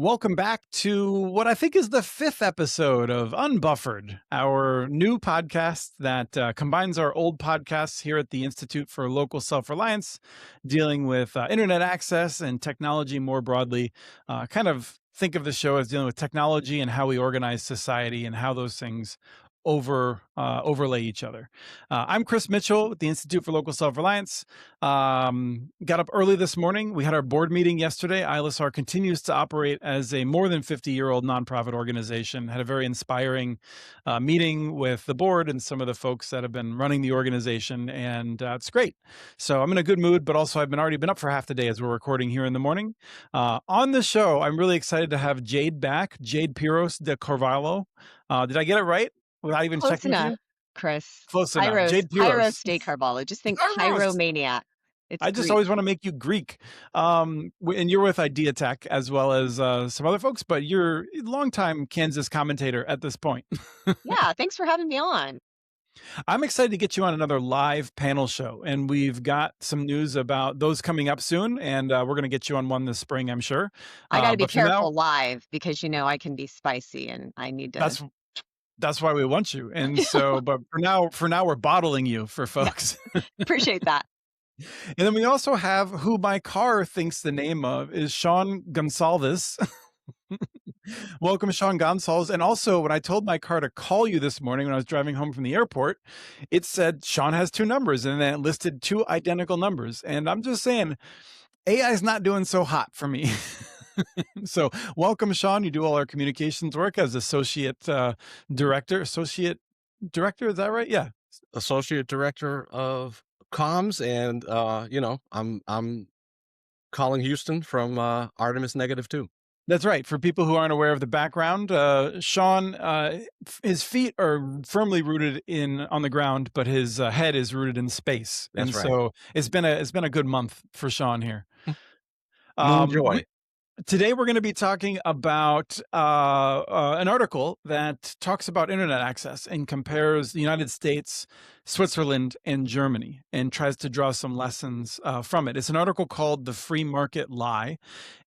Welcome back to what I think is the fifth episode of Unbuffered, our new podcast that combines our old podcasts here at the Institute for Local Self-Reliance, dealing with internet access and technology more broadly. Kind of think of the show as dealing with technology and how we organize society and how those things overlay each other. I'm Chris Mitchell with the Institute for Local Self-Reliance. Got up early this morning. We had our board meeting yesterday. ILSR continues to operate as a more than 50-year-old nonprofit organization. Had a very inspiring meeting with the board and some of the folks that have been running the organization, and it's great. So I'm in a good mood, but also I've already been up for half the day as we're recording here in the morning. On the show, I'm really excited to have Jade back, Jade Piros de Carvalho. Did I get it right without even Close checking with enough, you? Chris. Close enough. Pyros, Jade Pyros Piros. steak Carvalho. Just think Carlos. pyromaniac. It's I just always Greek. want to make you Greek. And you're with Idea Tech as well as some other folks, but you're a longtime Kansas commentator at this point. Yeah, thanks for having me on. I'm excited to get you on another live panel show, and we've got some news about those coming up soon, and we're going to get you on one this spring, I'm sure. I got to be But for now, careful live because I can be spicy and I need to. that's that's why we want you. And so, but for now, we're bottling you for Yeah, folks. appreciate that. And then we also have who my car thinks the name of is Sean Gonsalves. Welcome, Sean Gonsalves. And also, when I told my car to call you this morning when I was driving home from the airport, it said Sean has two numbers, and then it listed two identical numbers. And I'm just saying, AI is not doing so hot for me. So welcome, Sean. You do all our communications work as associate director. Associate director, is that right? Yeah. Associate director of comms, and I'm calling Houston from Artemis -2. That's right. For people who aren't aware of the background, Sean, his feet are firmly rooted on the ground, but his head is rooted in space. That's And right. so it's been a good month for Sean here. Moon Um, joy. Today, we're going to be talking about an article that talks about internet access and compares the United States, Switzerland, and Germany, and tries to draw some lessons from it. It's an article called "The Free Market Lie,"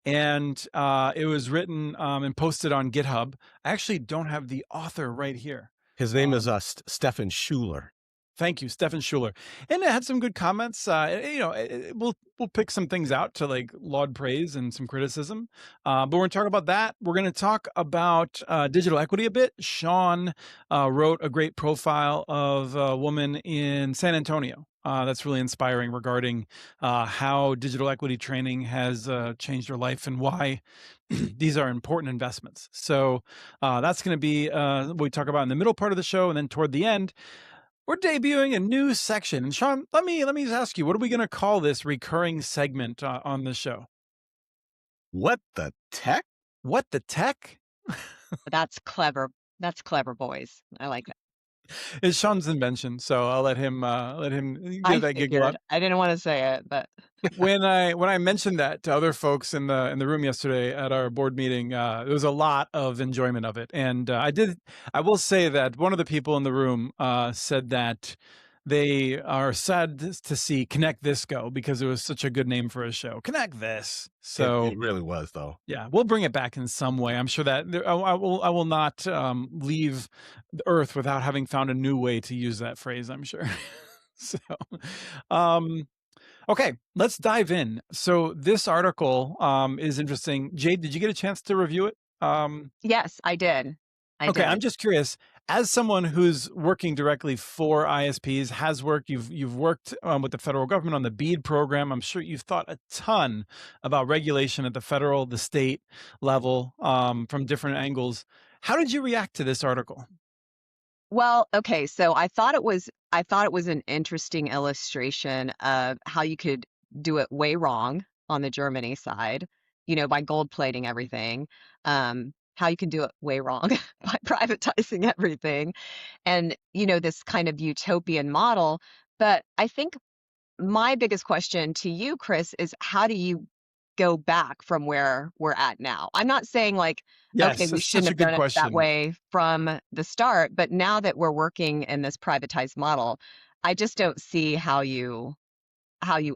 and it was written and posted on GitHub. I actually don't have the author right here. His name is Stefan Schuler. Thank you, Stefan Schuler, and it had some good comments. We'll pick some things out to like laud praise and some criticism. But we're going to talk about that. We're going to talk about digital equity a bit. Sean wrote a great profile of a woman in San Antonio. That's really inspiring regarding how digital equity training has changed her life and why these are important investments. So that's going to be what we talk about in the middle part of the show, and then toward the end. We're debuting a new section. And Sean, let me just ask you, what are we going to call this recurring segment on the show? What the tech? What the tech? That's clever. That's clever, boys. I like that. It's Sean's invention, so I'll let him I give that giggle up. figured. I didn't want to say it, but When I mentioned that to other folks in the room yesterday at our board meeting, there was a lot of enjoyment of it, and I will say that one of the people in the room said that they are sad to see Connect This go because it was such a good name for a show. Connect This. So It really was, though. yeah, we'll bring it back in some way. I'm sure that I will not leave the Earth without having found a new way to use that phrase. I'm sure. So, um, okay, let's dive in. So this article is interesting. Jade, did you get a chance to review it? yes, I did. I Okay, I'm did. just curious. As someone who's working directly for ISPs, you've worked with the federal government on the BEAD program. I'm sure you've thought a ton about regulation at the federal, the state level from different angles. How did you react to this article? Well, okay, so I thought it was an interesting illustration of how you could do it way wrong on the Germany side, by gold plating everything. How you can do it way wrong by privatizing everything and, this kind of utopian model. But I think my biggest question to you, Chris, is how do you go back from where we're at now? I'm not saying like, okay, Yes, we it's shouldn't such a have good done it that question. way from the start, but now that we're working in this privatized model, I just don't see how you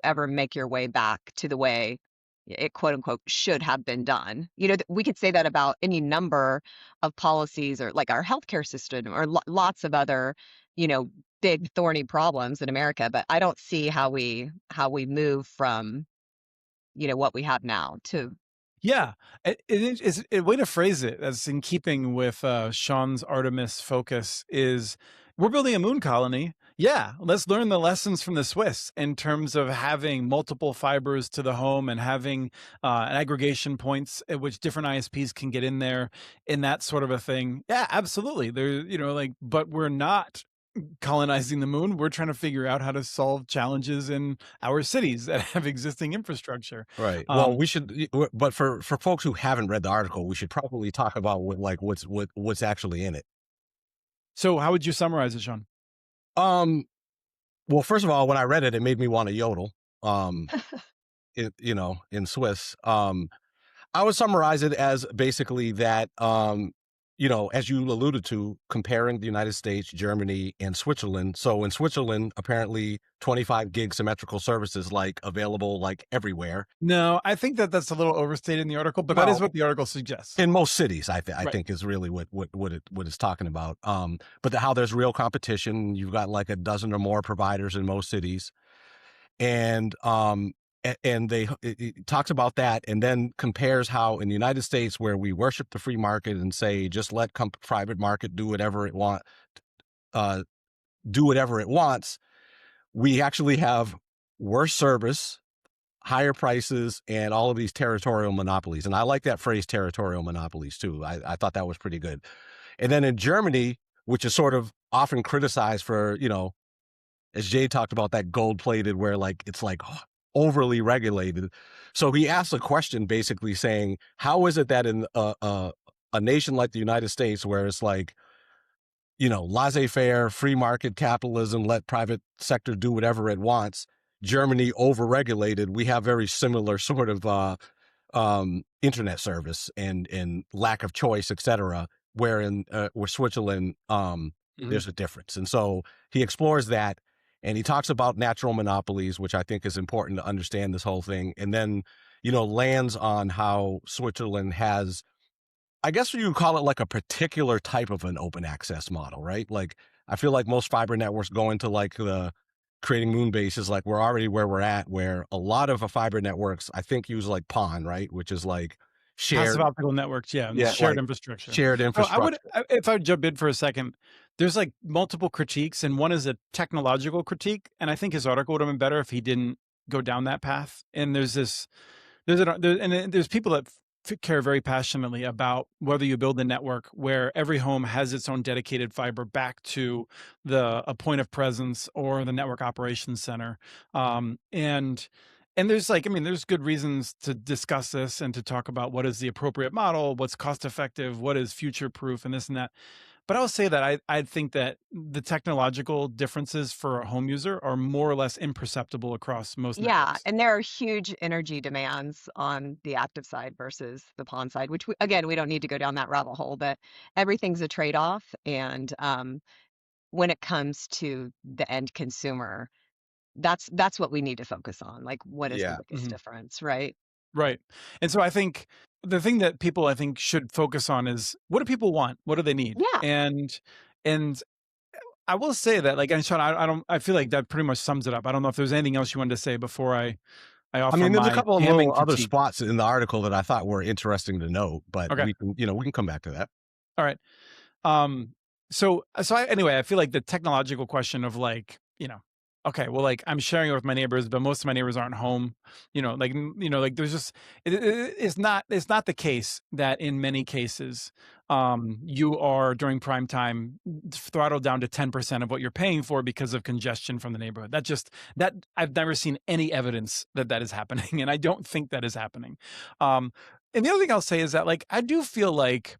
ever make your way back to the way it quote unquote should have been done. We could say that about any number of policies or like our healthcare system or lots of other, you know, big thorny problems in America, but I don't see how we move from, what we have now to Yeah, it is a way to phrase it that's in keeping with Sean's Artemis focus is we're building a moon colony. Yeah, let's learn the lessons from the Swiss in terms of having multiple fibers to the home and having aggregation points at which different ISPs can get in there and that sort of a thing. Yeah, absolutely. There, like, but we're not colonizing the moon. We're trying to figure out how to solve challenges in our cities that have existing infrastructure. Right. Well, Um, we should, but for folks who haven't read the article, we should probably talk about what's actually in it. So how would you summarize it, Sean? Um. Well, first of all, when I read it, it made me want to yodel. Um. In Swiss. I would summarize it as basically that, as you alluded to, comparing the United States, Germany, and Switzerland. So in Switzerland, apparently 25 gig symmetrical services like available like everywhere. No, I think that that's a little overstated in the article, but that is Well, what the article suggests. in most cities, I Right. think is really what it's talking about. But how there's real competition. You've got like a dozen or more providers in most cities, and it talks about that and then compares how in the United States, where we worship the free market and say just let private market uh, do whatever it wants, we actually have worse service, higher prices, and all of these territorial monopolies. And I like that phrase, territorial monopolies, too. I thought that was pretty good. And then in Germany, which is sort of often criticized for, as Jay talked about, that gold plated where like it's like overly regulated. So he asked a question basically saying, how is it that in a nation like the United States, where it's like, laissez-faire, free market capitalism, let private sector do whatever it wants, Germany overregulated, we have very similar sort of internet service and lack of choice, etc. Where Switzerland, Mhm. there's a difference, and so he explores that, and he talks about natural monopolies, which I think is important to understand this whole thing, and then lands on how Switzerland has, I guess you would call it like a particular type of an open access model, right? Like I feel like most fiber networks go into like the creating moon bases, like we're already where we're at, where a lot of fiber networks I think use like PON, right? Which is like Passive shared, optical networks, yeah, and yeah, shared like infrastructure. shared So I would, infrastructure. if I would jump in for a second, there's like multiple critiques, and one is a technological critique, and I think his article would have been better if he didn't go down that path. And there's people that care very passionately about whether you build a network where every home has its own dedicated fiber back to a point of presence or the network operations center. And there's like, I mean, there's good reasons to discuss this and to talk about what is the appropriate model, what's cost effective, what is future proof, and this and that. But I'll say that I think that the technological differences for a home user are more or less imperceptible across most Yeah, networks. and there are huge energy demands on the active side versus the pawn side, which again, we don't need to go down that rabbit hole, but everything's a trade-off. And when it comes to the end consumer, that's what we need to focus on. Like, what is the Yeah. biggest Mhm. difference, right? Right. And so I think the thing that people I think should focus on is what do people want? What do they need? Yeah, And I will say that like and Sean, I don't I feel like that pretty much sums it up. I don't know if there's anything else you wanted to say before I I offer mean, there's a my couple of damning little other critique. spots in the article that I thought were interesting to note, but Okay. we can come back to that. All right. Um, anyway, I feel like the technological question of like, okay, well, like I'm sharing it with my neighbors, but most of my neighbors aren't home. Like there's just it's not the case that in many cases, you are during prime time throttled down to 10% of what you're paying for because of congestion from the neighborhood. That I've never seen any evidence that that is happening, and I don't think that is happening. And the other thing I'll say is that like I do feel like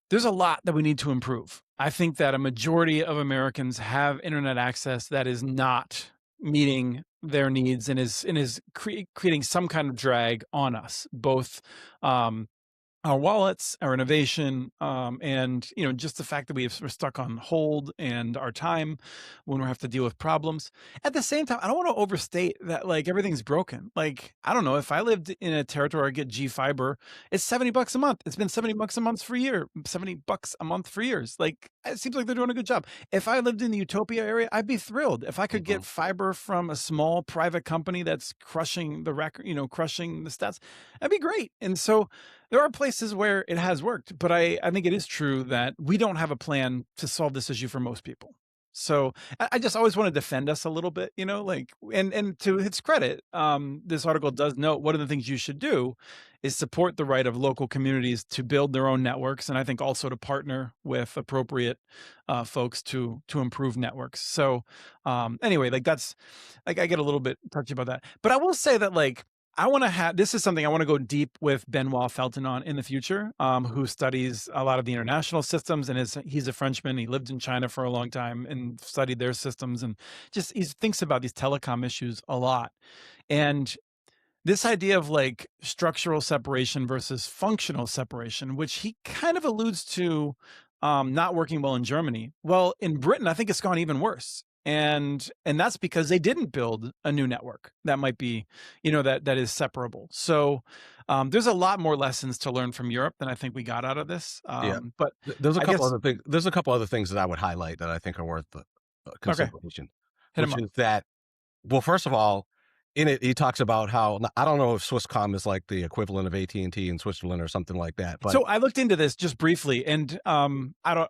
there's a lot that we need to improve. I think that a majority of Americans have internet access that is not meeting their needs and is creating some kind of drag on us, both um, our wallets, our innovation, and just the fact that we're stuck on hold and our time when we have to deal with problems. At the same time, I don't want to overstate that like everything's broken. Like I don't know if I lived in a territory where I get G fiber, it's $70 a month. It's been $70 a month for a year, $70 a month for years. Like it seems like they're doing a good job. If I lived in the Utopia area, I'd be thrilled if I could Mhm. get fiber from a small private company that's crushing the record, crushing the stats. That'd be great. And so there are places where it has worked, but I think it is true that we don't have a plan to solve this issue for most people. So I just always want to defend us a little bit, like and to its credit, this article does note one of the things you should do is support the right of local communities to build their own networks, and I think also to partner with appropriate folks to improve networks. So anyway, like that's like I get a little bit touchy about that, but I will say that like I want to have this is something I want to go deep with Benoit Felton on in the future, who studies a lot of the international systems and he's a Frenchman. He lived in China for a long time and studied their systems and just he thinks about these telecom issues a lot. And this idea of like structural separation versus functional separation, which he kind of alludes to not working well in Germany. Well, in Britain, I think it's gone even worse. And that's because they didn't build a new network that might be, that is separable. So there's a lot more lessons to learn from Europe than I think we got out of this. Yeah. But There's a I couple guess other things. There's a couple other things that I would highlight that I think are worth okay, consideration, hit him which up. is that, well, first of all, in it, he talks about how I don't know if Swisscom is like the equivalent of AT&T in Switzerland or something like that, but So I looked into this just briefly, and I'm not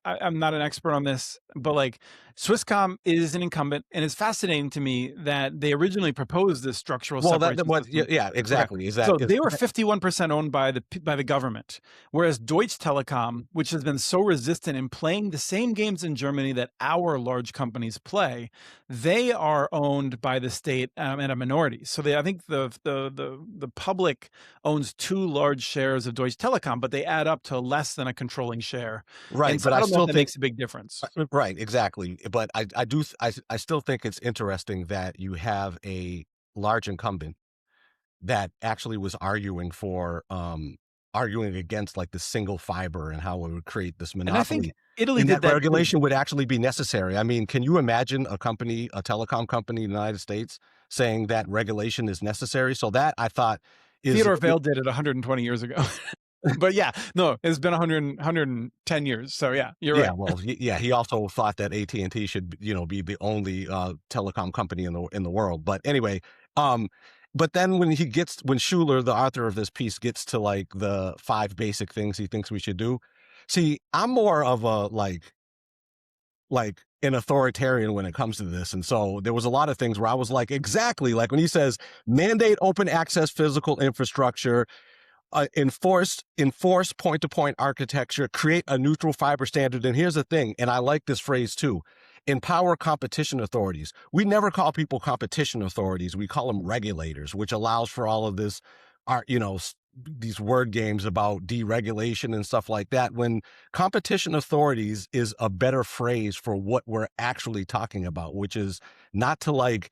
an expert on this, but like Swisscom is an incumbent, and it's fascinating to me that they originally proposed this structural well, separation what, yeah, system. yeah, Okay, exactly. Is that so is they were 51% owned by the government, whereas Deutsche Telekom, which has been so resistant in playing the same games in Germany that our large companies play, they are owned by the state and a minority. So I think the public owns two large shares of Deutsche Telekom, but they add up to less than a controlling share. And right? so But I I don't know if still that think makes a big difference. right, exactly. But I still think it's interesting that you have a large incumbent that actually was arguing against like the single fiber and how it would create this And I think monopoly, Italy and that did that too. regulation would actually be necessary. I mean, can you imagine a company, a telecom company in the United States saying that regulation is necessary? So that I thought is Theodore Vail did it 120 years ago. But yeah, no, it's been 110 years. So yeah, you're yeah, right. well, yeah, he also thought that AT&T should, be the only telecom company in the world. But anyway, um, but then when Schuler, the author of this piece, gets to like the 5 basic things he thinks we should do. See, I'm more of a like an authoritarian when it comes to this. And so there was a lot of things where I was like, exactly, like when he says mandate open access physical infrastructure, enforce point-to-point architecture, create a neutral fiber standard. And here's the thing, and I like this phrase too: empower competition authorities. We never call people competition authorities; we call them regulators, which allows for all of this, these word games about deregulation and stuff like that. When competition authorities is a better phrase for what we're actually talking about, which is not to like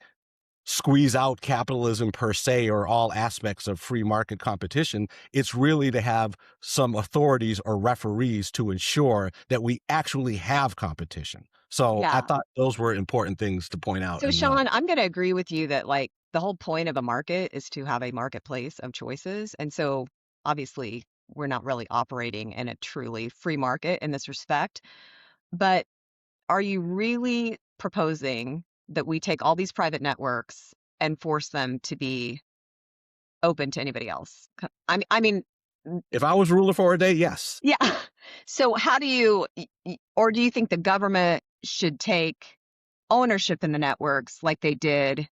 squeeze out capitalism per se or all aspects of free market competition. It's really to have some authorities or referees to ensure that we actually have competition. So I Yeah. thought those were important things to point out. So, And Sean, I'm going to agree with you that like the whole point of a market is to have a marketplace of choices. And so, obviously, we're not really operating in a truly free market in this respect. But are you really proposing that we take all these private networks and force them to be open to anybody else? I mean, if I was ruler for a day, yes. yeah. So, how do you, or do you think the government should take ownership in the networks like they did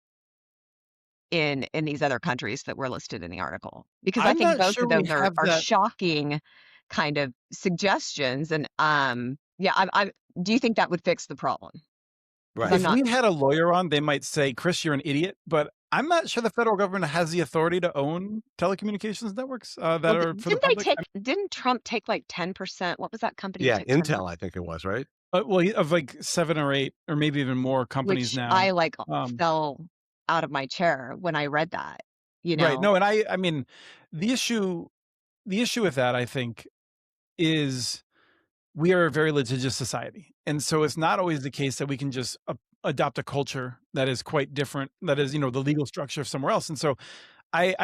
in these other countries that were listed in the article? Because I I'm think not both sure of we those have are that. shocking kind of suggestions. And yeah, I do you think that would fix the problem? Because I'm Right. If not. we had a lawyer on, they might say, Chris, you're an idiot. But I'm not sure the federal government has the authority to own telecommunications networks that Well, are for the public. didn't Trump take like 10%? What was that company that Yeah. took 10%? Intel, I think it was, right? Well, of like 7 or 8 or maybe even more companies Which now. I like Um, fell out of my chair when I read that, you right. know? No, and I mean, the issue. the issue with that, I think, is we are a very litigious society. And so it's not always the case that we can just adopt a culture that is quite different, that is, the legal structure of somewhere else. And so I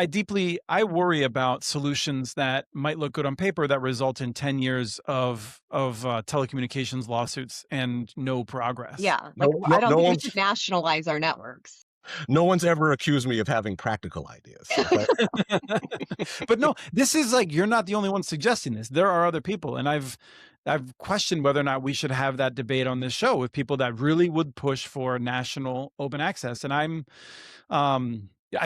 worry about solutions that might look good on paper that result in 10 years of telecommunications lawsuits and no progress. Yeah, like, No, I no, don't no think we one's should nationalize our networks. no one's ever accused me of having practical ideas. But But no, this is like, you're not the only one suggesting this. There are other people, and I've questioned whether or not we should have that debate on this show with people that really would push for national open access. And I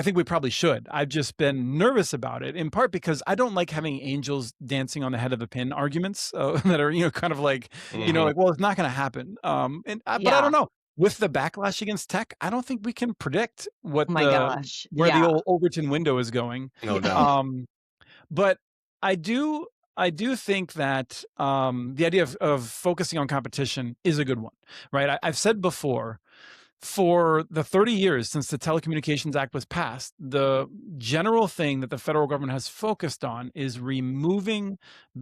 think we probably should. I've just been nervous about it, in part because I don't like having angels dancing on the head of a pin arguments that are, kind of like, Mhm. well, it's not going to happen. But I don't Yeah. know. With the backlash against tech, I don't think we can predict Oh my gosh. where the Yeah. old Overton window is going. No Yeah. doubt. Um, but I do think that the idea of focusing on competition is a good one, right? I've said before, for the 30 years since the Telecommunications Act was passed, the general thing that the federal government has focused on is removing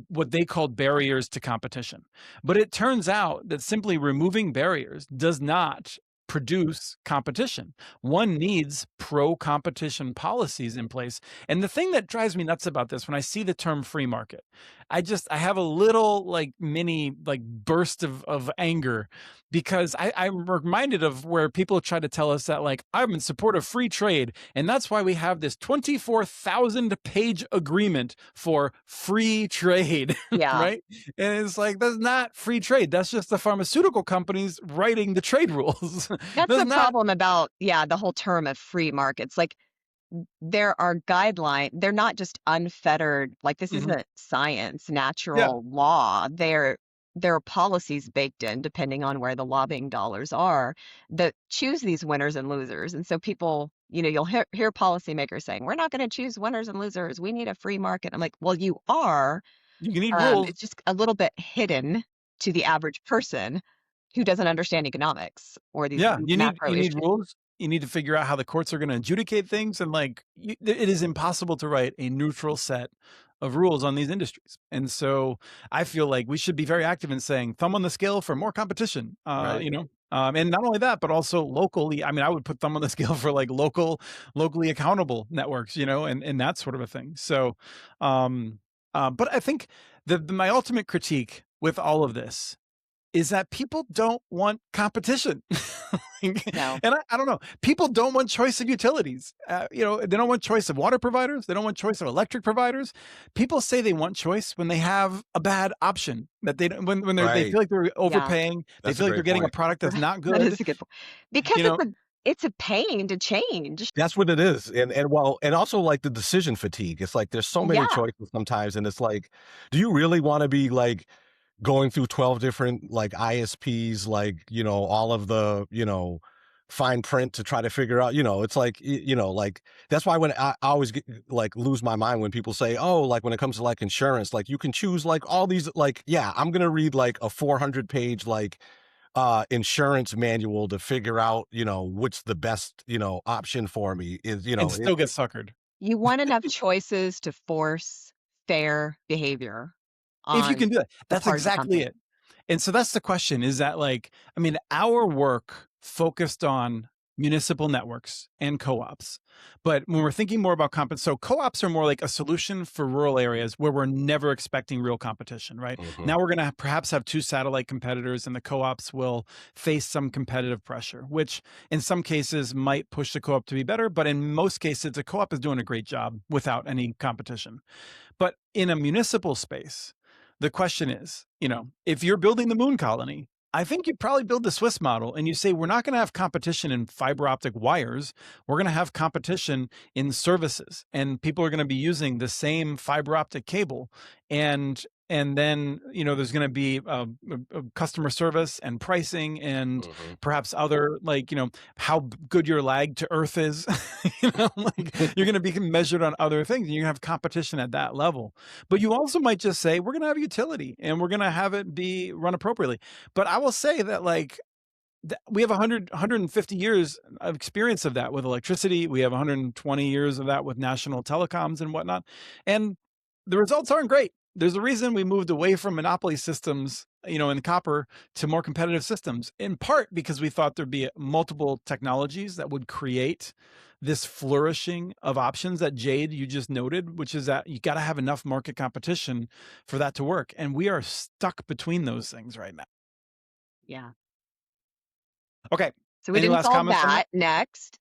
what they called barriers to competition. But it turns out that simply removing barriers does not produce competition. One needs pro-competition policies in place. And the thing that drives me nuts about this, when I see the term free market, I have a little like mini like burst of anger, because I'm reminded of where people try to tell us that, like, I'm in support of free trade, and that's why we have this 24,000-page agreement for free trade, Yeah. right? And it's like, that's not free trade. That's just the pharmaceutical companies writing the trade rules. That's That's the not. problem about, yeah, the whole term of free markets. Like, there are they're not just unfettered, like, this Mhm. isn't science, Yeah, natural law. There are policies baked in, depending on where the lobbying dollars are, that choose these winners and losers. And so people, you'll hear policymakers saying, "We're not gonna choose winners and losers. We need a free market." I'm like, "Well, you are." you need rules. It's just a little bit hidden to the average person who doesn't understand economics or these Yeah, macro you need issues. rules. You need to figure out how the courts are going to adjudicate things, and like, it is impossible to write a neutral set of rules on these industries. And so I feel like we should be very active in saying thumb on the scale for more competition. Right. And not only that, but also locally. I mean, I would put thumb on the scale for like locally accountable networks, and that sort of a thing. So, but I think my ultimate critique with all of this is that people don't want competition. Like, No. and I don't know. People don't want choice of utilities. They don't want choice of water providers. They don't want choice of electric providers. People say they want choice when they have a bad option, that they don't, when they Right. feel like they're Yeah. overpaying. They That's a feel like they're great getting a point. product that's not That good. is a good point. Because You know, it's a pain to change. That's what it is. And also like the decision fatigue. It's like there's so many Yeah. choices sometimes, and it's like, do you really want to be like going through 12 different like ISPs, like, all of the, fine print to try to figure out, it's like, like that's why when I always get, like lose my mind when people say, oh, like when it comes to like insurance, like you can choose like all these, like, yeah, I'm going to read like a 400-page, like, insurance manual to figure out, which the best, option for me is, and still get suckered. You want enough choices to force fair behavior If you on can do that, the that's part of the exactly company. it. And so that's the question, is that, like, I mean, our work focused on municipal networks and co-ops. But when we're thinking more about so co-ops are more like a solution for rural areas where we're never expecting real competition, right? Mhm. Now we're going to perhaps have two satellite competitors, and the co-ops will face some competitive pressure, which in some cases might push the co-op to be better. But in most cases, the co-op is doing a great job without any competition. But in a municipal space, the question is, if you're building the moon colony, I think you probably build the Swiss model and you say, we're not going to have competition in fiber optic wires. We're going to have competition in services, and people are going to be using the same fiber optic cable. And then, there's going to be a customer service and pricing, and Mhm. perhaps other, like, how good your lag to earth is. Like, you're going to be measured on other things, and you have competition at that level. But you also might just say, we're going to have utility and we're going to have it be run appropriately. But I will say that, like, we have 150 years of experience of that with electricity. We have 120 years of that with national telecoms and whatnot. And the results aren't great. There's a reason we moved away from monopoly systems, in copper to more competitive systems, in part because we thought there'd be multiple technologies that would create this flourishing of options that Jade, you just noted, which is that you got to have enough market competition for that to work. And we are stuck between those things right now. Yeah. Okay. So we Any didn't last solve comments on that? that. Next.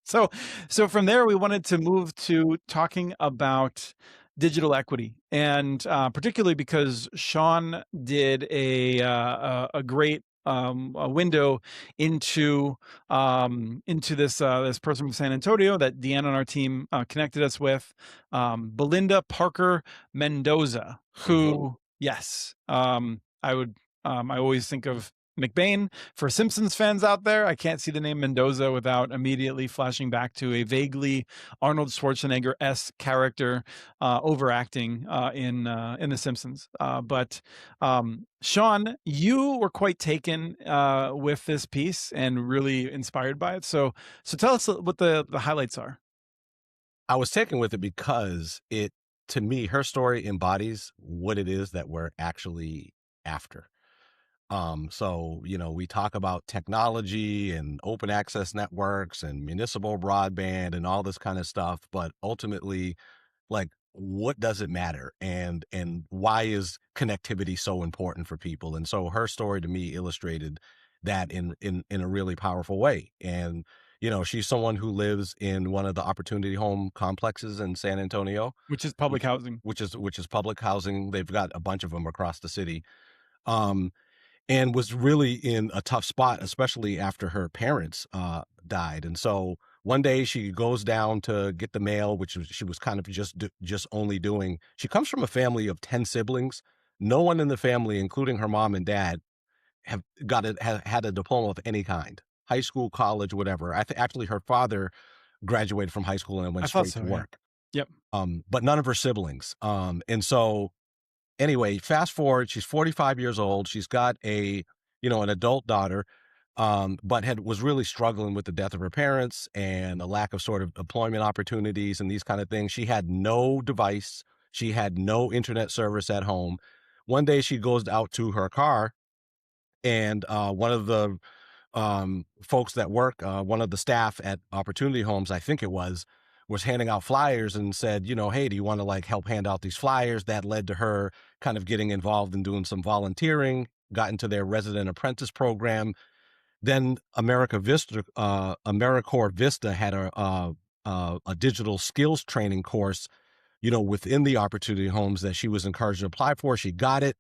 So, so from there, we wanted to move to talking about digital equity, and particularly because Sean did a great a window into this person from San Antonio that Deanna on our team connected us with, Belinda Parker Mendoza, who, yes, I always think of McBain. For Simpsons fans out there, I can't see the name Mendoza without immediately flashing back to a vaguely Arnold Schwarzenegger-esque character overacting in The Simpsons. But Sean, you were quite taken with this piece and really inspired by it. So tell us what the highlights are. I was taken with it because to me, her story embodies what it is that we're actually after. So, we talk about technology and open access networks and municipal broadband and all this kind of stuff, but ultimately, like, what does it matter? And why is connectivity so important for people? And so her story to me illustrated that in a really powerful way. And, she's someone who lives in one of the Opportunity Home complexes in San Antonio, Which is public which housing. which is public housing. They've got a bunch of them across the city. Um, and was really in a tough spot, especially after her parents died. And so one day she goes down to get the mail, she was kind of just only doing. She comes from a family of 10 siblings. No one in the family, including her mom and dad, have had a diploma of any kind, high school, college, whatever. Actually, her father graduated from high school and went I thought straight to so. Yeah. work. Yep. But none of her siblings. And so anyway, fast forward, she's 45 years old. She's got an adult daughter, but was really struggling with the death of her parents and a lack of sort of employment opportunities and these kind of things. She had no device. She had no internet service at home. One day she goes out to her car, and one of the folks that work, one of the staff at Opportunity Homes, I think it was handing out flyers and said, hey, do you want to like help hand out these flyers? That led to her kind of getting involved in doing some volunteering, got into their resident apprentice program. Then AmeriCorps Vista had a digital skills training course, within the Opportunity Homes that she was encouraged to apply for. She got it.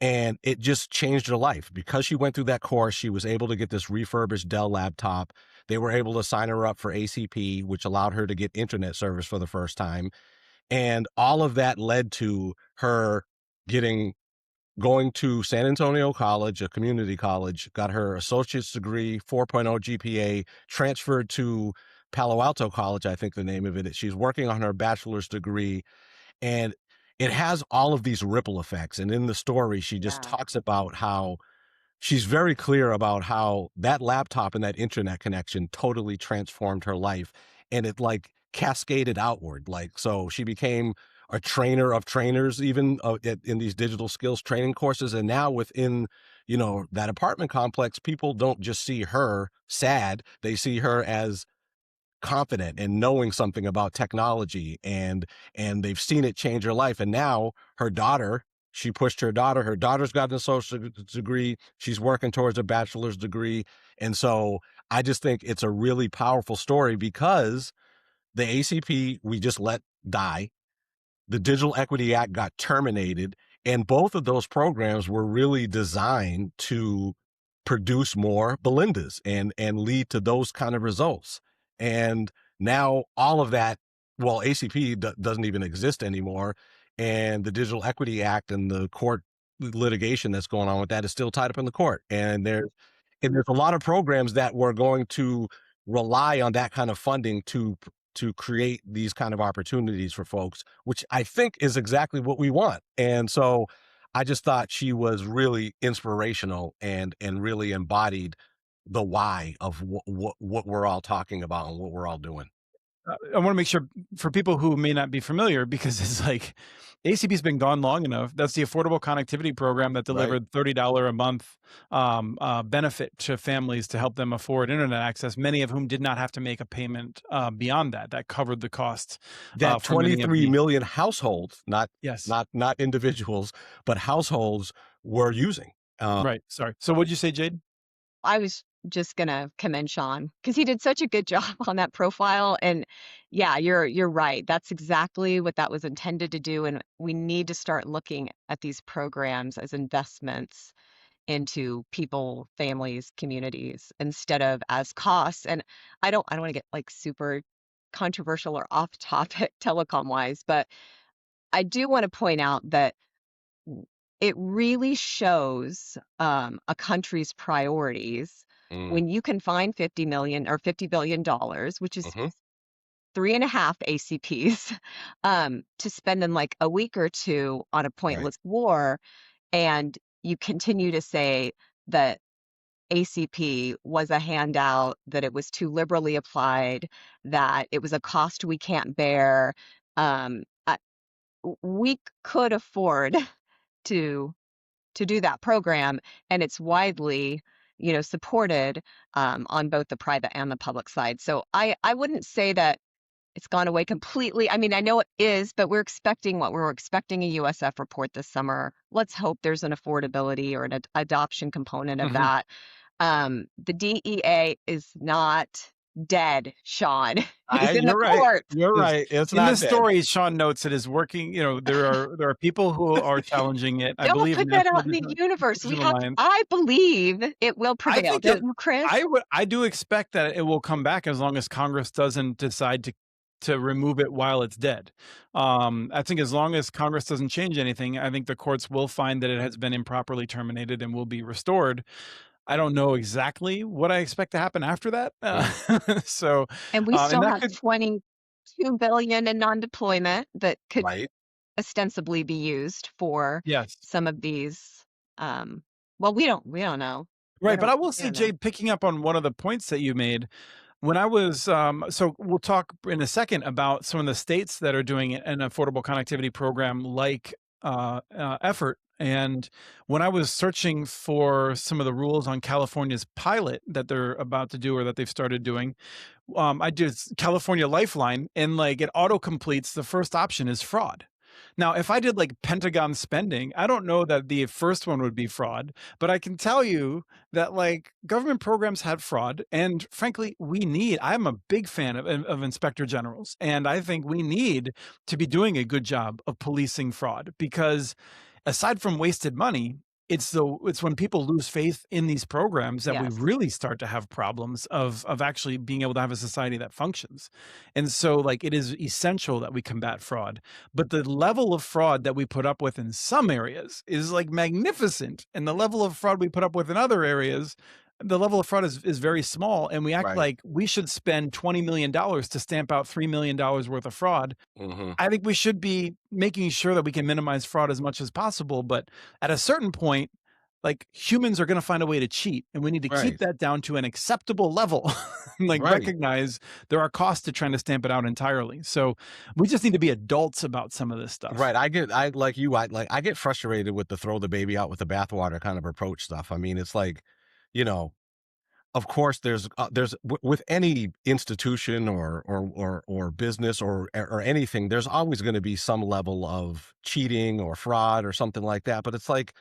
And it just changed her life. Because she went through that course, she was able to get this refurbished Dell laptop. They were able to sign her up for ACP, which allowed her to get internet service for the first time. And all of that led to her going to San Antonio College, a community college, got her associate's degree, 4.0 GPA, transferred to Palo Alto College, I think the name of it. She's working on her bachelor's degree, and it has all of these ripple effects. And in the story, she just Yeah. talks about how she's very clear about how that laptop and that internet connection totally transformed her life. And it like cascaded outward. Like, so she became a trainer of trainers, even in these digital skills training courses. And now within, that apartment complex, people don't just see her sad. They see her as confident and knowing something about technology, and they've seen it change her life. And now she pushed her daughter's got an associate's degree, she's working towards a bachelor's degree. And so I just think it's a really powerful story because the ACP we just let die. The Digital Equity Act got terminated, and both of those programs were really designed to produce more Belindas and lead to those kind of results. And now all of that, well, ACP doesn't even exist anymore, and the Digital Equity Act and the court litigation that's going on with that is still tied up in the court. And there's a lot of programs that were going to rely on that kind of funding to create these kind of opportunities for folks, which I think is exactly what we want. And so I just thought she was really inspirational and really embodied the why of what we're all talking about and what we're all doing. I want to make sure for people who may not be familiar, because it's like ACP's been gone long enough. That's the Affordable Connectivity Program that Right. delivered $30 a month benefit to families to help them afford internet access. Many of whom did not have to make a payment beyond that. That covered the cost That for many of 23 the million households, not yes. not individuals, but households were using. Right. Sorry. So what'd you say, Jade? I was just gonna commend Sean because he did such a good job on that profile. And yeah, you're right. That's exactly what that was intended to do. And we need to start looking at these programs as investments into people, families, communities, instead of as costs. And I don't want to get like super controversial or off topic telecom wise, but I do want to point out that it really shows a country's priorities Mm, when you can find 50 million or $50 billion, which is mhm, three and a half ACPs, to spend in like a week or two on a right. pointless war. And you continue to say that ACP was a handout, that it was too liberally applied, that it was a cost we can't bear. We could afford to do that program, and it's widely, supported on both the private and the public side. So I wouldn't say that it's gone away completely. I mean, I know it is, but we're expecting a USF report this summer. Let's hope there's an affordability or an adoption component of Mhm. that. The DEA is not dead, Sean. It is in the You're right. court. You're Is right. It's in the not dead. story, Sean notes it is working. There are people who are challenging it. I Don't believe put that National out in the universe. Vision Alliance. I believe it will I prevail. think it Don't you, Chris? I do expect that it will come back as long as Congress doesn't decide to remove it while it's dead. I think as long as Congress doesn't change anything, I think the courts will find that it has been improperly terminated and will be restored. I don't know exactly what I expect to happen after that. Mm, So, And we and still that have could 22 billion in non-deployment that could right. ostensibly be used for yes. some of these. Um, well, we don't know. Right, but I will We say, don't know. Jade, picking up on one of the points that you made, when I was, so we'll talk in a second about some of the states that are doing an affordable connectivity program like Effort. And when I was searching for some of the rules on California's pilot that they're about to do or that they've started doing, I did California Lifeline, and like it auto completes. The first option is fraud. Now, if I did like Pentagon spending, I don't know that the first one would be fraud, but I can tell you that like government programs had fraud. And frankly, I'm a big fan of inspector generals. And I think we need to be doing a good job of policing fraud because aside from wasted money, it's when people lose faith in these programs that we Yes. really start to have problems of actually being able to have a society that functions. And so like it is essential that we combat fraud. But the level of fraud that we put up with in some areas is like magnificent. And the level of fraud we put up with in other areas, the level of fraud is very small. And we act Right. like we should spend $20 million to stamp out $3 million worth of fraud. Hmm. I think we should be making sure that we can minimize fraud as much as possible. But at a certain point, like humans are going to find a way to cheat, and we need to keep Right. that down to an acceptable level. Like Right. recognize there are costs to trying to stamp it out entirely. So we just need to be adults about some of this stuff. Right. I like you. I get frustrated with the throw the baby out with the bathwater kind of approach stuff. I mean, it's like, you know, of course, with any institution or business or anything, there's always going to be some level of cheating or fraud or something like that. But it's like,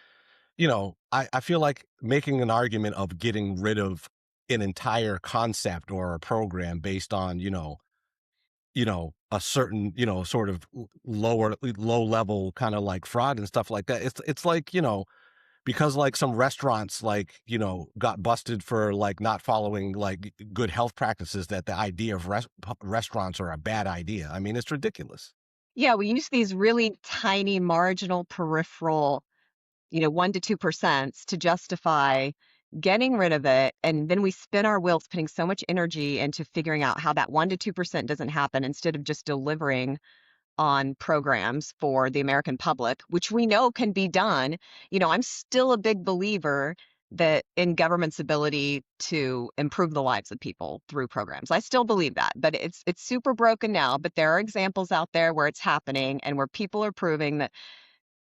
I feel like making an argument of getting rid of an entire concept or a program based on, a certain, sort of low level kind of like fraud and stuff like that. It's like, because like some restaurants like, got busted for like not following like good health practices, that the idea of restaurants are a bad idea. I mean, it's ridiculous. Yeah, we use these really tiny marginal peripheral, 1 to 2% to justify getting rid of it. And then we spin our wheels putting so much energy into figuring out how that 1 to 2% doesn't happen instead of just delivering on programs for the American public, which we know can be done. I'm still a big believer that in government's ability to improve the lives of people through programs. I still believe that, but it's super broken now. But there are examples out there where it's happening and where people are proving that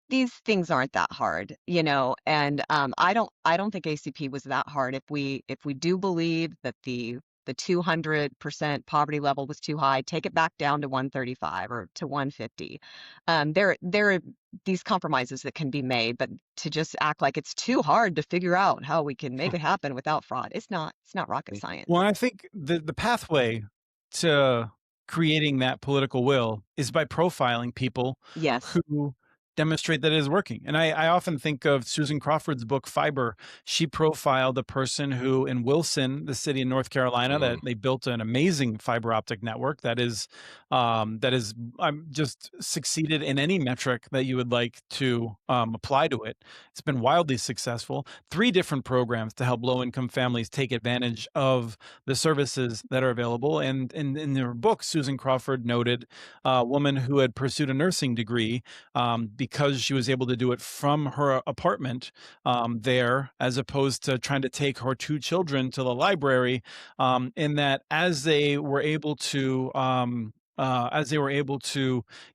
these things aren't that hard, and I don't think ACP was that hard. If we do believe that the 200% poverty level was too high, take it back down to 135 or to 150. There are these compromises that can be made, but to just act like it's too hard to figure out how we can make it happen without fraud, it's not rocket science. Well, I think the pathway to creating that political will is by profiling people Yes. who demonstrate that it is working. And I often think of Susan Crawford's book Fiber. She profiled a person who in Wilson, the city in North Carolina, that Mm. they built an amazing fiber optic network that is just succeeded in any metric that you would like to apply to it. It's been wildly successful. 3 different programs to help low income families take advantage of the services that are available. And in her book, Susan Crawford noted a woman who had pursued a nursing degree because she was able to do it from her apartment there, as opposed to trying to take her 2 children to the library. In that, as they were able to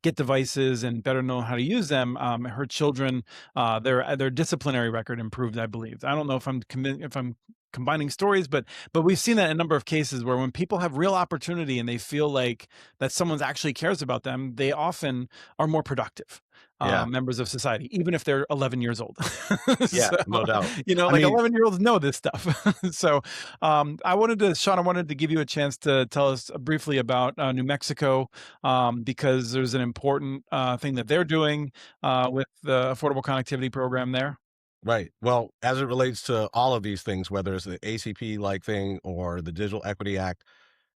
get devices and better know how to use them, her children, their disciplinary record improved, I believe. I don't know if I'm combining stories, but we've seen that in a number of cases where when people have real opportunity and they feel like that someone actually cares about them, they often are more productive Yeah. members of society, even if they're 11 years old. Yeah, So, no doubt. I like mean, 11-year-olds know this stuff. So, Sean, I wanted to give you a chance to tell us briefly about New Mexico, because there's an important thing that they're doing with the Affordable Connectivity Program there. right. Well, as it relates to all of these things, whether it's the ACP like thing or the Digital Equity Act,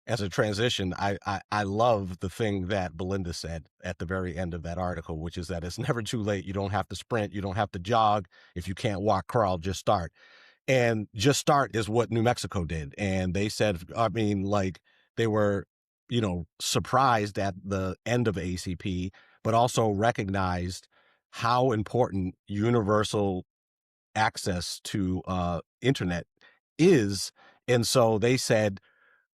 as a transition, I love the thing that Belinda said at the very end of that article, which is that it's never too late. You don't have to sprint. You don't have to jog. If you can't walk, crawl, just start. And just start is what New Mexico did. And they said, I mean, like they were, surprised at the end of ACP, but also recognized how important universal access to internet is. And so they said,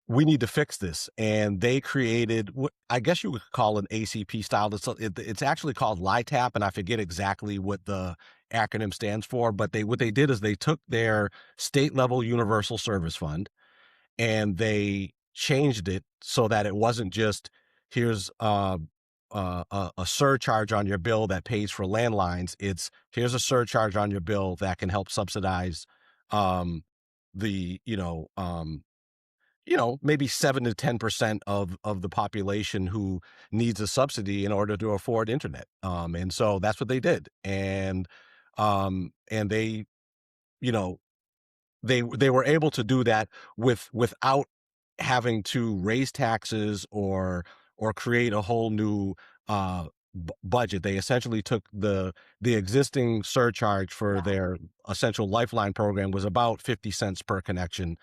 we need to fix this. And they created what I guess you would call an ACP style. It's actually called LITAP, and I forget exactly what the acronym stands for. But what they did is they took their state level universal service fund and they changed it so that it wasn't just here's a surcharge on your bill that pays for landlines. It's here's a surcharge on your bill that can help subsidize um, the maybe 7 to 10% of the population who needs a subsidy in order to afford internet. And so that's what they did. And they, you know, they were able to do that without having to raise taxes or create a whole new budget. They essentially took the existing surcharge for Wow. their essential Lifeline program was about 50 cents per connection.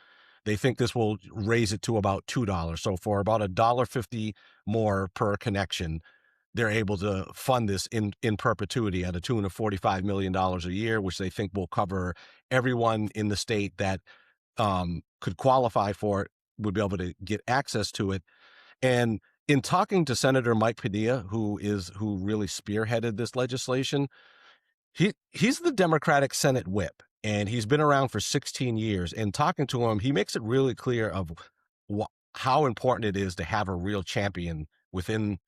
They think this will raise it to about $2. So for about $1.50 more per connection, they're able to fund this in perpetuity at a tune of $45 million a year, which they think will cover everyone in the state that could qualify for it, would be able to get access to it. And in talking to Senator Mike Padilla, who really spearheaded this legislation, he's the Democratic Senate whip, and he's been around for 16 years. And talking to him, he makes it really clear of how important it is to have a real champion within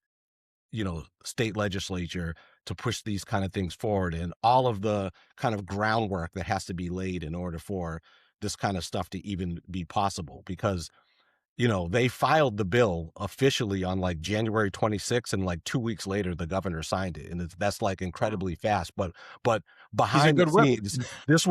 state legislature to push these kind of things forward, and all of the kind of groundwork that has to be laid in order for this kind of stuff to even be possible. Because they filed the bill officially on like January 26th, and like 2 weeks later, the governor signed it. And that's like Wow. incredibly fast. But He's a behind the good whip. scenes, this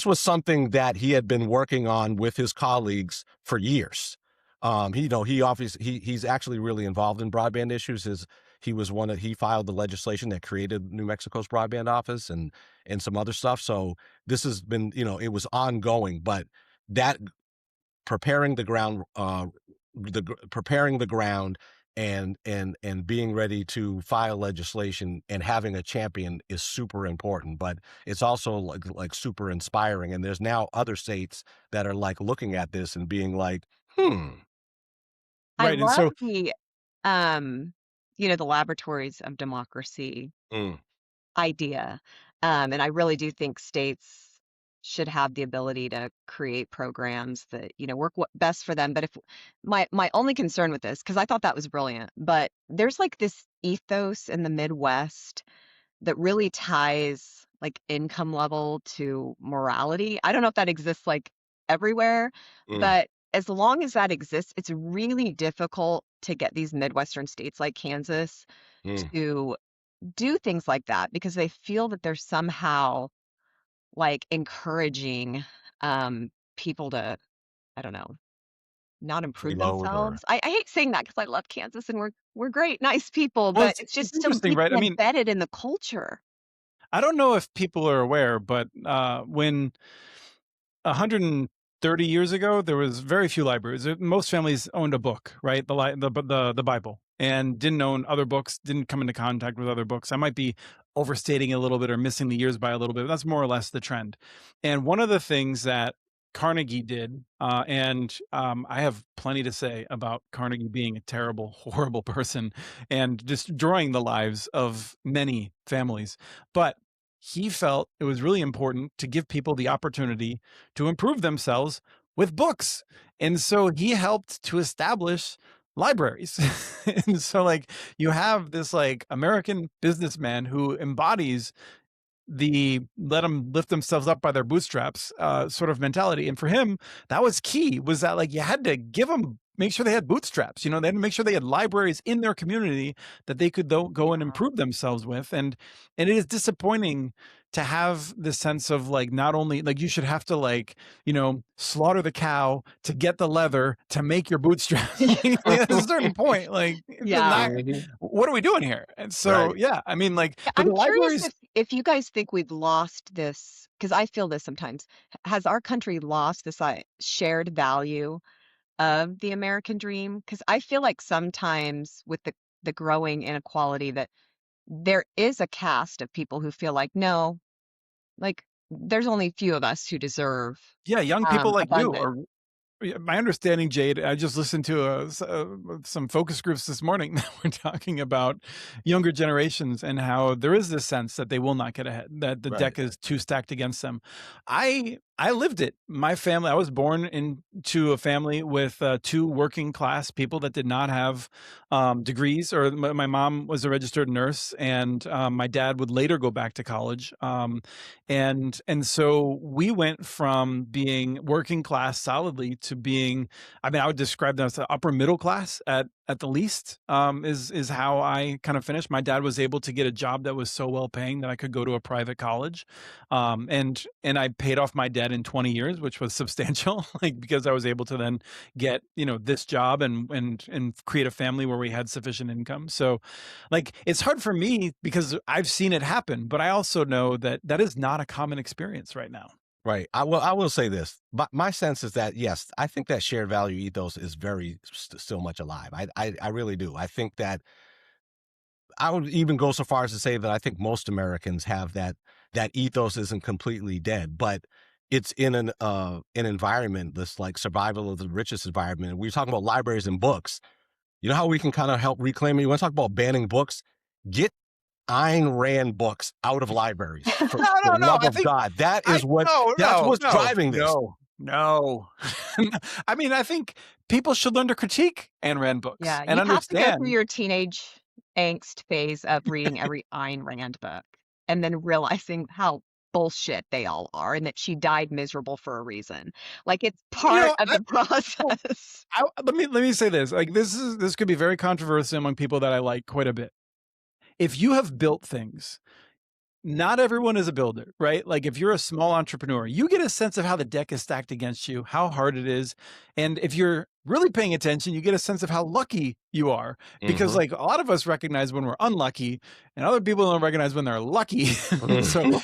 was something that he had been working on with his colleagues for years. He obviously he's actually really involved in broadband issues. He filed the legislation that created New Mexico's broadband office and some other stuff. So this has been, it was ongoing, but that preparing the ground, preparing the ground and being ready to file legislation and having a champion is super important, but it's also like super inspiring. And there's now other states that are like looking at this and being like, I Right. And love so the, the laboratories of democracy mm, idea. And I really do think states should have the ability to create programs that, work best for them. But if my only concern with this, because I thought that was brilliant, but there's like this ethos in the Midwest that really ties like income level to morality. I don't know if that exists like everywhere, mm, but as long as that exists, it's really difficult to get these Midwestern states like Kansas mm. to do things like that because they feel that they're somehow like encouraging people to, I don't know, not improve Freeload or themselves. I hate saying that because I love Kansas and we're great, nice people, well, but it's it's just so interesting, deeply right? I mean, embedded in the culture. I don't know if people are aware, but when 130 years ago, there was very few libraries. Most families owned a book, right? The Bible, and didn't own other books, didn't come into contact with other books. I might be overstating it a little bit or missing the years by a little bit, but that's more or less the trend. And one of the things that Carnegie did, and I have plenty to say about Carnegie being a terrible, horrible person and destroying the lives of many families. But he felt it was really important to give people the opportunity to improve themselves with books. And so he helped to establish libraries. And so like you have this like American businessman who embodies the let them lift themselves up by their bootstraps sort of mentality. And for him, that was key, was that like you had to give them, make sure they had bootstraps, they had to make sure they had libraries in their community that they could go and Yeah. improve themselves with. And it is disappointing to have this sense of like, not only like you should have to like, slaughter the cow to get the leather to make your bootstraps. Like, at a certain point, like Yeah. Mhm. what are we doing here? And so Right. yeah, I mean like, Yeah, but I'm the curious libraries. if you guys think we've lost this, because I feel this sometimes. Has our country lost this shared value of the American dream? Because I feel like sometimes with the growing inequality that there is a caste of people who feel like, no, like there's only a few of us who deserve Yeah, young people like you abundance. are. Yeah, my understanding, Jade, I just listened to some focus groups this morning that were talking about younger generations and how there is this sense that they will not get ahead, that the Right. deck is too stacked against them. I lived it. My family, I was born into a family with two working class people that did not have degrees, or my mom was a registered nurse, and my dad would later go back to college. And so we went from being working class solidly to being, I mean, I would describe them as the upper middle class at the least, is how I kind of finished. My dad was able to get a job that was so well paying that I could go to a private college. And I paid off my debt in 20 years, which was substantial, like because I was able to then get, this job and create a family where we had sufficient income. So like it's hard for me because I've seen it happen, but I also know that that is not a common experience right now. Right. I will say this, but my sense is that yes, I think that shared value ethos is very still much alive. I really do. I think that I would even go so far as to say that I think most Americans have that ethos isn't completely dead, but it's in an environment that's like survival of the richest environment. We're talking about libraries and books. You know how we can kind of help reclaim it? You want to talk about banning books? Get Ayn Rand books out of libraries for No, the no, no. love I of think God. I no, That's no, what's no, driving this. no, no. I mean, I think people should learn to critique Ayn Rand books Yeah, and you have to go through understand. your teenage angst phase of reading every Ayn Rand book and then realizing how bullshit they all are and that she died miserable for a reason. Like it's You part know, of I, the well, process. let me say this. Like this could be very controversial among people that I like quite a bit. If you have built things, not everyone is a builder, right? Like if you're a small entrepreneur, you get a sense of how the deck is stacked against you, how hard it is. And if you're really paying attention, you get a sense of how lucky you are. Because Mhm. like a lot of us recognize when we're unlucky, and other people don't recognize when they're lucky. So,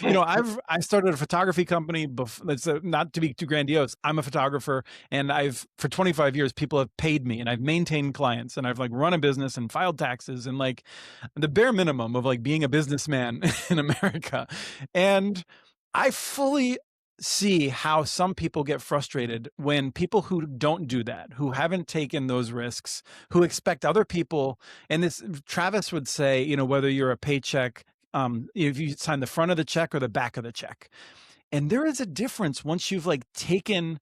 I started a photography company. That's not to be too grandiose. I'm a photographer, and for 25 years, people have paid me, and I've maintained clients, and I've like run a business and filed taxes, and like the bare minimum of like being a businessman in America. And I fully see how some people get frustrated when people who don't do that, who haven't taken those risks, who expect other people, and this Travis would say, whether you're a paycheck, if you sign the front of the check or the back of the check. And there is a difference once you've like taken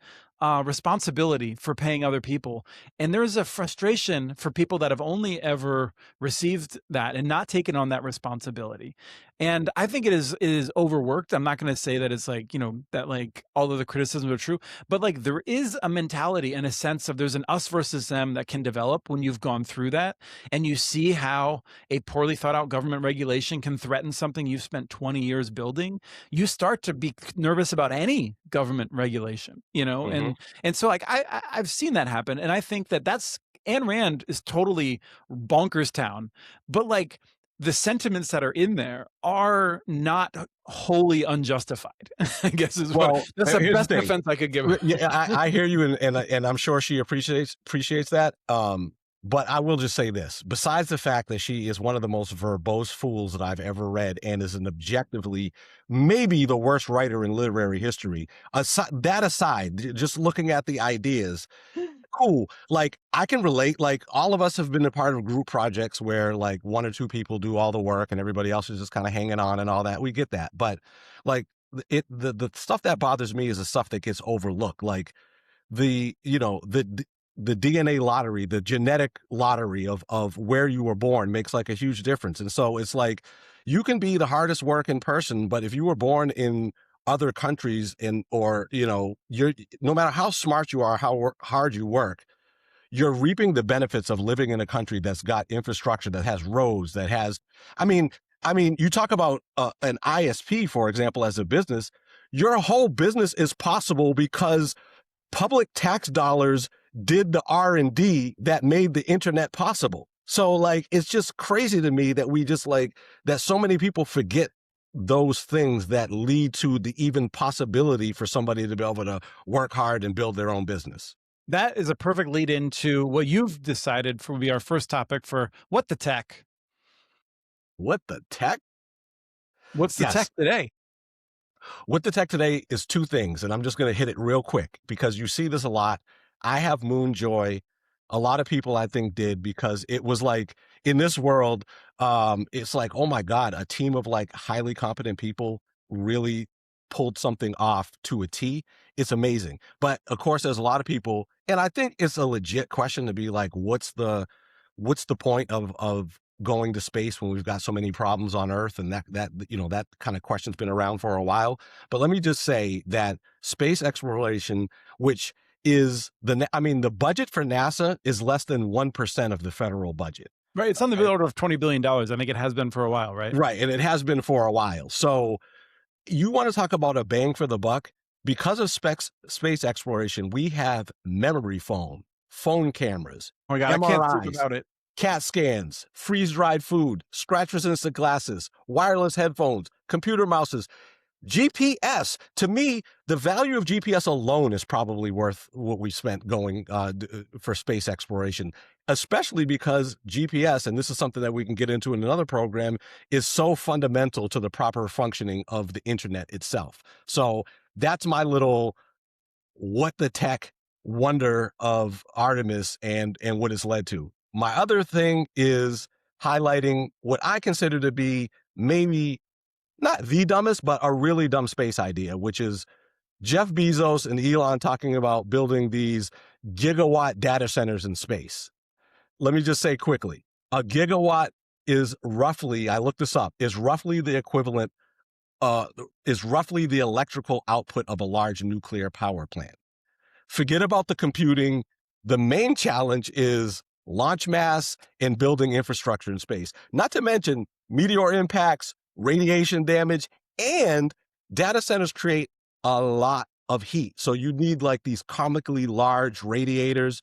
responsibility for paying other people. And there's a frustration for people that have only ever received that and not taken on that responsibility. And I think it is overworked. I'm not going to say that it's like, that like all of the criticisms are true, but like there is a mentality and a sense of there's an us versus them that can develop when you've gone through that. And you see how a poorly thought out government regulation can threaten something you've spent 20 years building. You start to be nervous about any government regulation, Mhm. and so like I've seen that happen, and I think that that's Ayn Rand is totally bonkers town, but like the sentiments that are in there are not wholly unjustified. I guess Well, that's the here's the best thing. defense I could give her. Yeah, I hear you, and I'm sure she appreciates that. But I will just say this: besides the fact that she is one of the most verbose fools that I've ever read, and is an objectively maybe the worst writer in literary history. That aside, just looking at the ideas, cool. Like I can relate. Like all of us have been a part of group projects where like one or two people do all the work and everybody else is just kind of hanging on and all that. We get that, but like the stuff that bothers me is the stuff that gets overlooked. Like the the DNA lottery, the genetic lottery of where you were born makes like a huge difference. And so it's like you can be the hardest working person, but if you were born in other countries or you're no matter how smart you are, how hard you work, you're reaping the benefits of living in a country that's got infrastructure, that has roads, that has I mean you talk about an ISP, for example, as a business. Your whole business is possible because public tax dollars did the R&D that made the internet possible. So like it's just crazy to me that we just like that so many people forget those things that lead to the even possibility for somebody to be able to work hard and build their own business. That is a perfect lead into what you've decided for be our first topic for what the tech. What the tech? What's the tech Yes. today? What the tech today is two things, and I'm just going to hit it real quick because you see this a lot. I have moon joy. A lot of people I think did because it was like in this world, it's like, oh my God, a team of like highly competent people really pulled something off to a T. It's amazing. But of course, there's a lot of people, and I think it's a legit question to be like, what's the point of going to space when we've got so many problems on Earth? And that kind of question's been around for a while. But let me just say that space exploration, which is the budget for NASA is less than 1% of the federal budget. Right. It's on the Okay. order of $20 billion. I think it has been for a while, right? Right. And it has been for a while. So you want to talk about a bang for the buck? Because of space exploration, we have memory phone cameras, Oh my God, I can't sleep MRIs, about it. CAT scans, freeze-dried food, scratch-resistant glasses, wireless headphones, computer mouses, GPS. To me, the value of GPS alone is probably worth what we spent going for space exploration, especially because GPS, and this is something that we can get into in another program, is so fundamental to the proper functioning of the internet itself. So that's my little what the tech wonder of Artemis and what it's led to. My other thing is highlighting what I consider to be maybe not the dumbest, but a really dumb space idea, which is Jeff Bezos and Elon talking about building these gigawatt data centers in space. Let me just say quickly, a gigawatt is roughly, I looked this up, is roughly the equivalent, is roughly the electrical output of a large nuclear power plant. Forget about the computing. The main challenge is launch mass and building infrastructure in space, not to mention meteor impacts, radiation damage, and data centers create a lot of heat. So you need like these comically large radiators.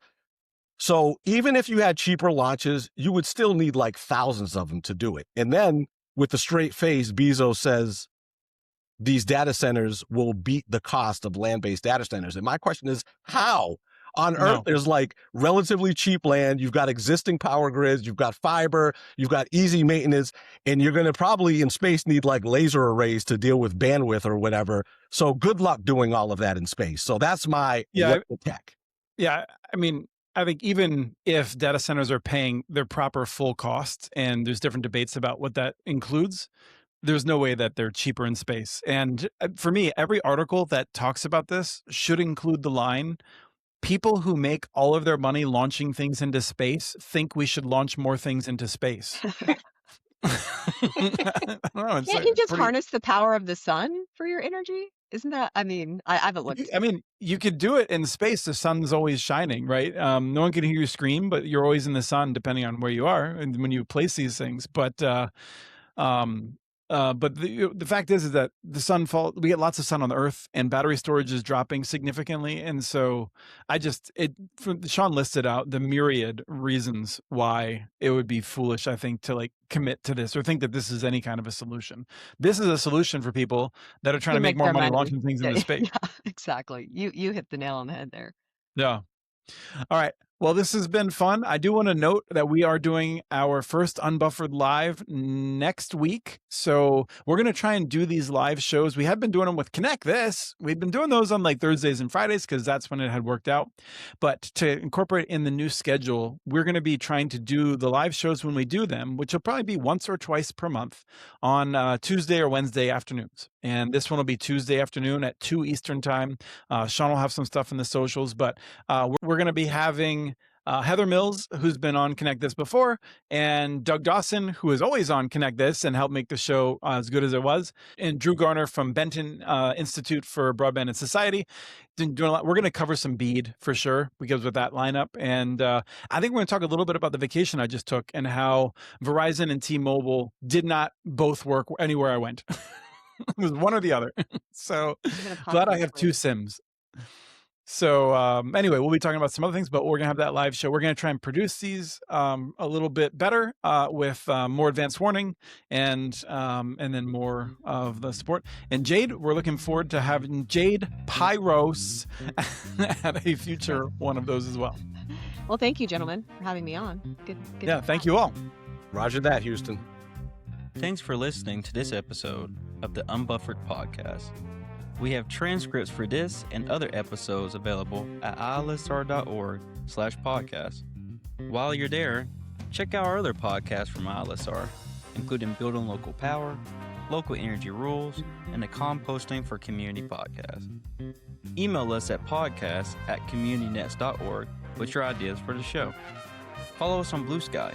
So even if you had cheaper launches, you would still need like thousands of them to do it. And then with the straight face, Bezos says these data centers will beat the cost of land-based data centers. And my question is, how? On Earth, there's like relatively cheap land. You've got existing power grids. You've got fiber. You've got easy maintenance. And you're going to probably in space need like laser arrays to deal with bandwidth or whatever. So good luck doing all of that in space. So that's my tech. Yeah. I mean, I think even if data centers are paying their proper full cost, and there's different debates about what that includes, there's no way that they're cheaper in space. And for me, every article that talks about this should include the line, people who make all of their money launching things into space think we should launch more things into space. I don't know, Can't you just harness the power of the sun for your energy? Isn't that, I mean, I haven't looked. I mean, you could do it in space. The sun's always shining, right? No one can hear you scream, but you're always in the sun depending on where you are and when you place these things. But the fact is that the sun we get lots of sun on the Earth, and battery storage is dropping significantly. And so Sean listed out the myriad reasons why it would be foolish, I think, to like commit to this or think that this is any kind of a solution. This is a solution for people that are trying to make more money launching things into space. Yeah, exactly. You hit the nail on the head there. Yeah. All right. Well, this has been fun. I do want to note that we are doing our first Unbuffered live next week. So we're going to try and do these live shows. We have been doing them with Connect This. We've been doing those on like Thursdays and Fridays because that's when it had worked out. But to incorporate in the new schedule, we're going to be trying to do the live shows when we do them, which will probably be once or twice per month on Tuesday or Wednesday afternoons. And this one will be Tuesday afternoon at 2 Eastern time. Sean will have some stuff in the socials, but we're going to be having Heather Mills, who's been on Connect This before, and Doug Dawson, who is always on Connect This and helped make the show as good as it was, and Drew Garner from Benton Institute for Broadband and Society. Doing a lot. We're going to cover some BEAD for sure because with that lineup. And I think we're going to talk a little bit about the vacation I just took and how Verizon and T-Mobile did not both work anywhere I went. It was one or the other. So glad I have two SIMs. So anyway, we'll be talking about some other things, but we're going to have that live show. We're going to try and produce these a little bit better with more advanced warning and then more of the support. And Jade, we're looking forward to having Jade Pyros at a future one of those as well. Well, thank you, gentlemen, for having me on. Good yeah, thank you all. Roger that, Houston. Thanks for listening to this episode of the Unbuffered podcast. We have transcripts for this and other episodes available at ilsr.org/podcast. While you're there, check out our other podcasts from ILSR, including Building Local Power, Local Energy Rules, and the Composting for Community podcast. Email us at podcast@communitynets.org with your ideas for the show. Follow us on Blue Sky.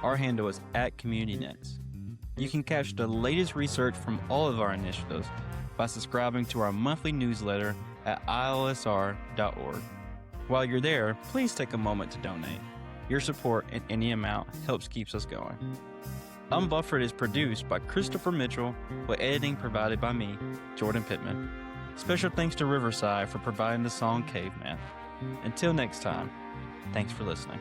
Our handle is @CommunityNets. You can catch the latest research from all of our initiatives by subscribing to our monthly newsletter at ilsr.org. While you're there, please take a moment to donate. Your support in any amount helps keeps us going. Unbuffered is produced by Christopher Mitchell with editing provided by me, Jordan Pittman. Special thanks to Riverside for providing the song Caveman. Until next time, thanks for listening.